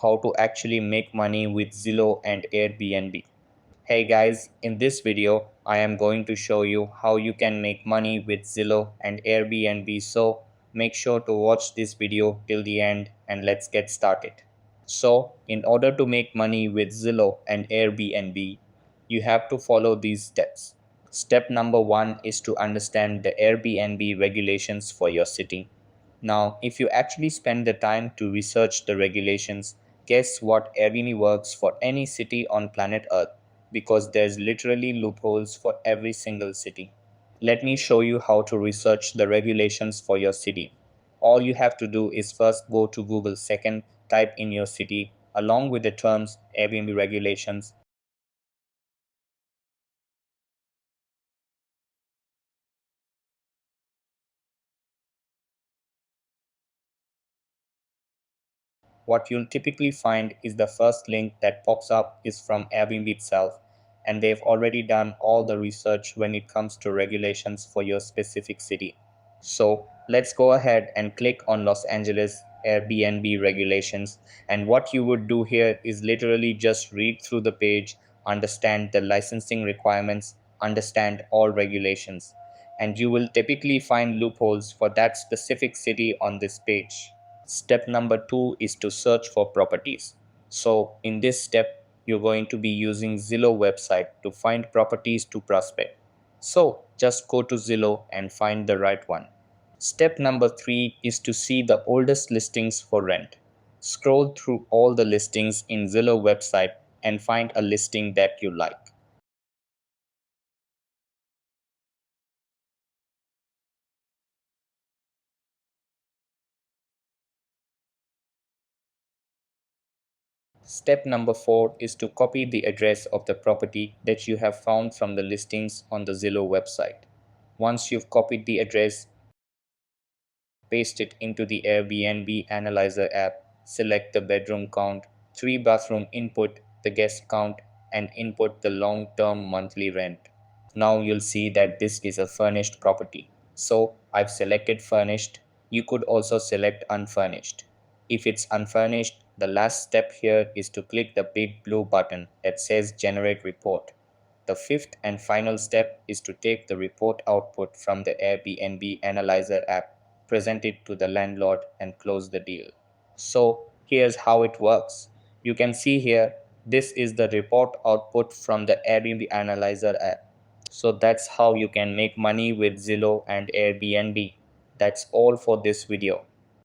how to actually make money with Zillow and Airbnb. Hey guys, in this video, I am going to show you how you can make money with Zillow and Airbnb. So make sure to watch this video till the end and let's get started. So in order to make money with Zillow and Airbnb, you have to follow these steps. Step number one is to understand the Airbnb regulations for your city. Now, if you actually spend the time to research the regulations, guess what Airbnb works for any city on planet Earth because there's literally loopholes for every single city. Let me show you how to research the regulations for your city. All you have to do is first go to Google, second, type in your city along with the terms Airbnb regulations. What you'll typically find is the first link that pops up is from Airbnb itself, and they've already done all the research when it comes to regulations for your specific city. So let's go ahead and click on Los Angeles Airbnb regulations. And what you would do here is literally just read through the page, understand the licensing requirements, understand all regulations, and you will typically find loopholes for that specific city on this page. Step number two is to search for properties. So in this step, you're going to be using Zillow website to find properties to prospect. So just go to Zillow and find the right one. Step number three is to see the oldest listings for rent. Scroll through all the listings in Zillow website and find a listing that you like. Step number four is to copy the address of the property that you have found from the listings on the Zillow website. Once you've copied the address, paste it into the Airbnb Analyzer app, select the bedroom count, 3 bathroom input, the guest count, and input the long-term monthly rent. Now you'll see that this is a furnished property. So I've selected furnished. You could also select unfurnished. If it's unfurnished, the last step here is to click the big blue button that says Generate Report. The fifth and final step is to take the report output from the Airbnb Analyzer app, present it to the landlord, and close the deal. So here's how it works. You can see here, this is the report output from the Airbnb Analyzer app. So that's how you can make money with Zillow and Airbnb. That's all for this video.